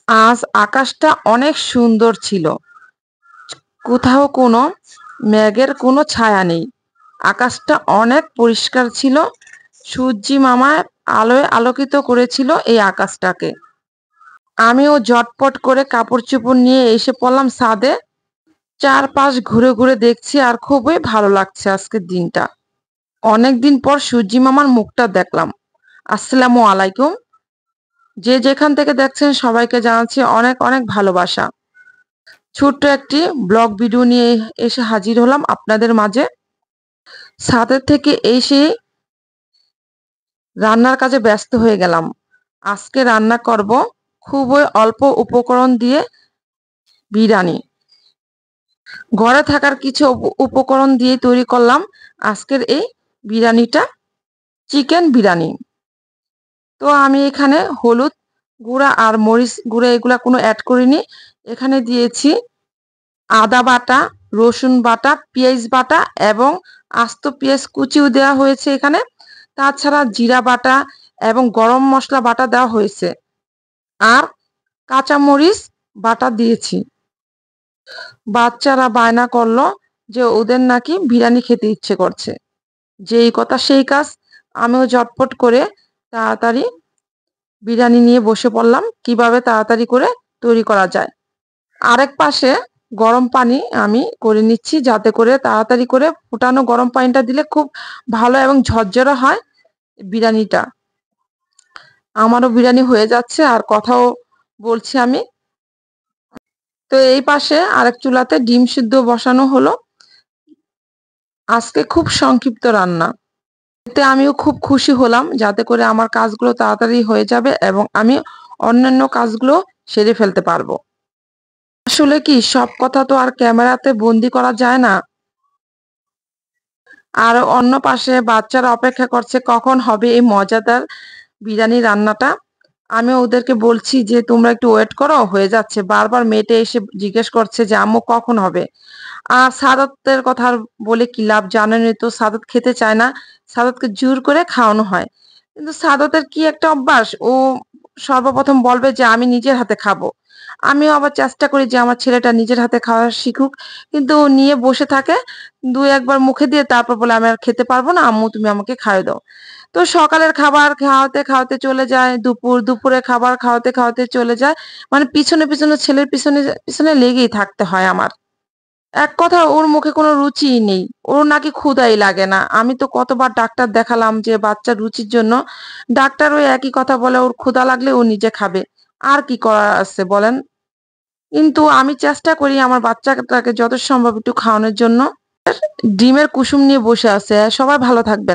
আজ আকাশটা অনেক সুন্দর ছিল। কোথাও কোনো মেঘের কোনো ছায়া নেই। আকাশটা অনেক পরিষ্কার ছিল। সূর্যি মামা আলোয় আলোকিত করেছিল এই আকাশটাকে। আমিও ঝটপট করে কাপড়-চোপড় নিয়ে এসে পড়লাম ছাদে। চারপাশ ঘুরে ঘুরে দেখছি আর খুবই ভালো লাগছে আজকের দিনটা। অনেকদিন পর সূর্যি মামার মুখটা দেখলাম। আসসালামু আলাইকুম। যে যেখান থেকে দেখছেন সবাইকে জানাচ্ছি অনেক অনেক ভালোবাসা। ছোট্ট একটি ব্লগ ভিডিও নিয়ে এসে হাজির হলাম আপনাদের মাঝে। ছাদের থেকে এসে রান্নার কাজে ব্যস্ত হয়ে গেলাম। আজকে রান্না করব খুবই অল্প উপকরণ দিয়ে বিরিয়ানি। ঘরে থাকার কিছু উপকরণ দিয়ে তৈরি করলাম আজকের এই বিরিয়ানিটা, চিকেন বিরিয়ানি। তো আমি এখানে হলুদ গুঁড়া আর মরিচ গুঁড়া এগুলা কোনো অ্যাড করিনি। এখানে দিয়েছি আদা বাটা, রসুন বাটা, পেঁয়াজ বাটা এবং আস্ত পেঁয়াজ কুচিও দেওয়া হয়েছে এখানে। তাছাড়া জিরা বাটা এবং গরম মসলা বাটা দেওয়া হয়েছে। আর কাঁচামরিচ বাটা দিয়েছি। বাচ্চারা বায়না করলো যে ওদের নাকি বিরিয়ানি খেতে ইচ্ছে করছে। যেই কথা সেই কাজ। আমিও ঝটপট করে তাড়াতাড়ি বিরিয়ানি নিয়ে বসে পড়লাম কিভাবে তাড়াতাড়ি করে তৈরি করা যায়। আরেক পাশে গরম পানি আমি করে নিচ্ছি যাতে করে তাড়াতাড়ি করে ফুটানো গরম পানিটা দিলে খুব ভালো এবং ঝরঝরে হয় বিরিয়ানিটা। আমারও বিরিয়ানি হয়ে যাচ্ছে আর কথাও বলছি আমি। তো এই পাশে আরেক চুলাতে ডিম সিদ্ধ বসানো হলো। আজকে খুব সংক্ষিপ্ত রান্না। এতে আমিও খুব খুশি হলাম যাতে করে আমার কাজগুলো তাড়াতাড়ি হয়ে যাবে এবং আমি অন্যান্য কাজগুলো সেরে ফেলতে পারবো। আসলে কি সব কথা তো আর ক্যামেরাতে বন্দি করা যায় না। আর অন্য পাশে বাচ্চারা অপেক্ষা করছে কখন হবে এই মজাদার বিরিয়ানি রান্নাটা। আমি ওদেরকে বলছি যে তোমরা একটু ওয়েট করো, হয়ে যাচ্ছে। বারবার মেয়েটা এসে জিজ্ঞেস করছে যে আম্মু কখন হবে। আর সাদাতের কথা আর বলে কি লাভ, জানেনই তো সাদাত খেতে চায় না। সাদাতকে জোর করে খাওয়ানো হয়। কিন্তু সাদাতের কি একটা অভ্যাস, ও সর্বপ্রথম বলবে যে আমি নিজের হাতে খাবো। আমিও আবার চেষ্টা করি যে আমার ছেলেটা নিজের হাতে খাওয়া শিখুক, কিন্তু ও নিয়ে বসে থাকে। দুই একবার মুখে দিয়ে তারপর বলে আমি আর খেতে পারবো না, আম্মু তুমি আমাকে খাইয়ে দাও। তো সকালের খাবার খাওয়াতে খাওয়াতে চলে যায় দুপুর, দুপুরে খাবার খাওয়াতে খাওয়াতে চলে যায়। মানে পিছনে পিছনে ছেলের পিছনে পিছনে লেগেই থাকতে হয় আমার। এক কথা ওর মুখে কোনো রুচিই নেই। ওর নাকি ক্ষুধাই লাগে না। আমি তো কতবার ডাক্তার দেখালাম যে বাচ্চার রুচির জন্য। ডাক্তার ওই একই কথা বলে ওর ক্ষুধা লাগলে ও নিজে খাবে। আর কি করার আছে বলেন? কিন্তু আমি চেষ্টা করি আমার বাচ্চাটাকে যত সম্ভব একটু খাওয়ানোর জন্য। ডিমের কুসুম নিয়ে বসে আছে। সবাই ভালো থাকবেন।